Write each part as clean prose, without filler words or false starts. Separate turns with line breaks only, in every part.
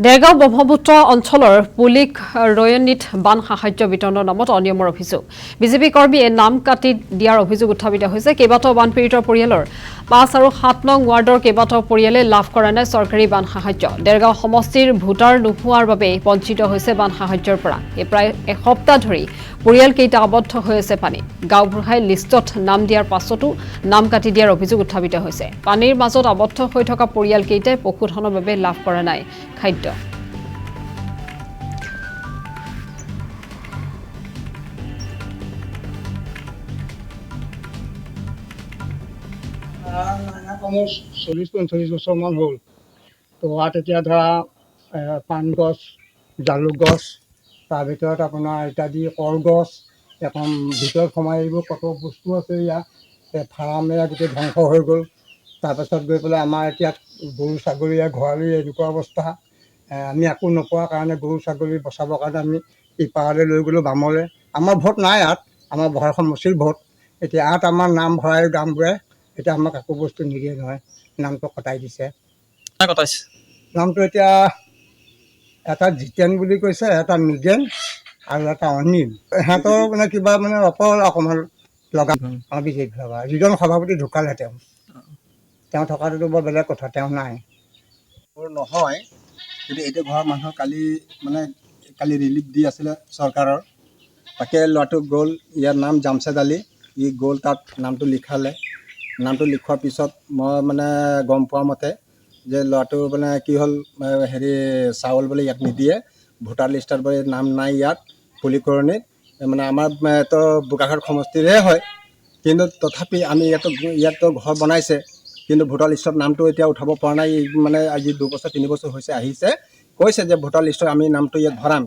দেৰগাঁও ব্ৰহ্মপুত্ৰ অঞ্চলৰ পুলিক ৰয়নিত বান সাহায্য বিতৰণৰ নামত অনিয়মৰ অভিযোগ বিজেপি কৰ্মীয়ে নাম কাটি দিয়াৰ অভিযোগ উত্থাপিত হৈছে কেইবাটাও বানপীড়িত পৰিয়ালৰ ৫ আৰু ৭ নং ৱাৰ্ডৰ কেইবাটাও পৰিয়ালে লাভ কৰা নাই চৰকাৰী বান সাহায্য দেৰগাঁও সমষ্টিৰ ভোটাৰ নোহোৱাৰ বাবে বঞ্চিত হৈছে বান সাহায্যৰ পৰা প্ৰায় এসপ্তাহ ধৰি পৰিয়ালকেইটা আবদ্ধ হৈ আছে পানীত গাঁওবুঢ়াই লিষ্টত নাম দিয়াৰ পাছতো নাম কাটি দিয়াৰ অভিযোগ উত্থাপিত হৈছে পানীৰ মাজত আবদ্ধ হৈ থকা পৰিয়ালকেইটাই পশুধনৰ বাবে লাভ কৰা নাই খাদ্য
কমেও 40-45 বছৰমান হ'ল তো ইয়াত এতিয়া ধৰা পাণ গছ জালুক গছ তাৰ ভিতৰত আপোনাৰ ইত্যাদি কলগছ এখন ভিতৰত সোমাই এইবোৰ কত বস্তু আছে ইয়াত ফাৰ্মে গোটেই ধ্বংস হৈ গ'ল তাৰপাছত গৈ পেলাই আমাৰ এতিয়া গৰু ছাগলী ঘৰালি এনেকুৱা অৱস্থা আমি একো নোপোৱাৰ কাৰণে গৰু ছাগলী বচাবৰ কাৰণে আমি ইপাৰলৈ লৈ গ'লোঁ বামলৈ আমাৰ ভোট নাই ইয়াত আমাৰ ভয় সমষ্টিৰ ভোট এতিয়া ইয়াত আমাৰ নাম ভৰাই গামবোৰে এতিয়া আমাক একো বস্তু নিদিয়ে নহয় নামটো কটাই দিছে নামটো এতিয়া এটা জিতেন বুলি কৈছে এটা মৃগেন আৰু এটা অনিল সিহঁতৰ মানে কিবা মানে অকণমান লগা বিজেপি লগা যিজন সভাপতি ঢুকালে তেওঁ থকাটোতো বৰ বেলেগ কথা তেওঁ নাই
নহয় কিন্তু এইটো ঘৰৰ মানুহৰ কালি ৰিলিফ দি আছিলে চৰকাৰৰ তাকে ল'ৰাটো গ'ল ইয়াৰ নাম জামছেদ আলী ই গ'ল তাত নামটো লিখালে নামটো লিখোৱাৰ পিছত মই মানে গম পোৱা মতে যে ল'ৰাটো মানে কি হ'ল হেৰি চাউল বোলে ইয়াত নিদিয়ে ভোটাৰ লিষ্টত বোলে নাম নাই ইয়াত পুলিকৰণীত মানে আমাৰ তো বোকাখাট সমষ্টিৰে হয় কিন্তু তথাপি আমি ইয়াতো ঘৰ বনাইছে কিন্তু ভোটাৰ লিষ্টত নামটো এতিয়া উঠাব পৰা নাই মানে আজি 2 বছৰ 3 বছৰ হৈছে আহিছে কৈছে যে ভোটাৰ লিষ্টত আমি নামটো ইয়াত ভৰাম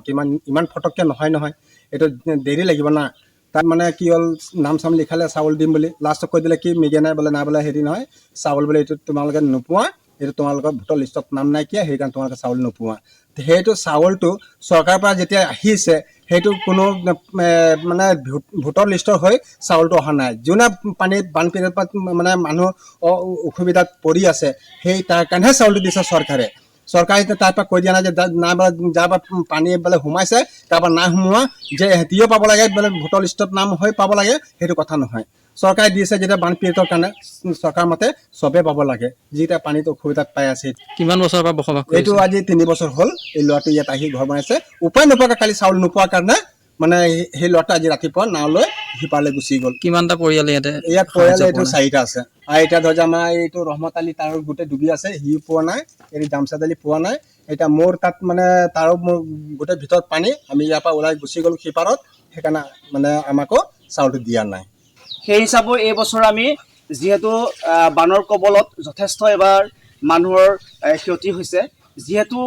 ইমান ফটককৈ নহয় এইটো দেৰি লাগিব না তাত মানে কি হ'ল নাম চাম লিখালে চাউল দিম বুলি লাষ্টত কৈ দিলে কি মিগে নাই বোলে হেৰি নহয় চাউল বোলে এইটো তোমালোকে নোপোৱা এইটো তোমালোকৰ ভোটাৰ লিষ্টত নাম নাইকিয়া সেইকাৰণে তোমালোকে চাউল নোপোৱা সেইটো চাউলটো চৰকাৰৰ পৰা যেতিয়া আহিছে সেইটো কোনো মানে ভোটাৰ লিষ্টৰ হৈ চাউলটো অহা নাই যোনে পানীত বানপীড়িত মানে মানুহ অসুবিধাত পৰি আছে সেই তাৰ কাৰণেহে চাউলটো দিছে চৰকাৰে তাৰ পৰা কৈ দিয়া নাই যে নাই যাৰ পৰা পানী বোলে সোমাইছে তাৰ পৰা নাই সোমোৱা যে সিহঁতিও পাব লাগে বোলে ভোটাৰ লিষ্টত নাম হৈ পাব লাগে সেইটো কথা নহয় চৰকাৰে দিছে যেতিয়া বানপীড়িতৰ কাৰণে চৰকাৰ মতে চবেই পাব লাগে যিটা পানীত অসুবিধাত পাই আছে
কিমান বছৰৰ পৰা বসবাস
এইটো আজি 3 বছৰ হ'ল এই ল'ৰাটো ইয়াত আহি ঘৰ বনাইছে উপায় নোপোৱাকৈ কালি চাউল নোপোৱাৰ কাৰণে মানে সেই ল'ৰাটো আজি ৰাতিপুৱা নাও লৈ সিপাৰলৈ গুচি গ'ল
কিমানটা পৰিয়াল
ইয়াত পৰিয়াল এইটো 4টা আছে আৰু এতিয়া ধৰ আমাৰ এইটো ৰহমত আলী তাৰ গোটেই ডুবি আছে সি পোৱা নাই এই জামছেদ আলী পোৱা নাই এতিয়া মোৰ তাত মানে তাৰো মোৰ গোটেই ভিতৰত পানী আমি ইয়াৰ পৰা ওলাই গুচি গ'লোঁ সিপাৰত সেইকাৰণে মানে আমাকো চাউলটো দিয়া নাই
সেই হিচাপত এই বছৰ আমি যিহেতু বানৰ কবলত যথেষ্ট এবাৰ মানুহৰ ক্ষতি হৈছে যিহেতু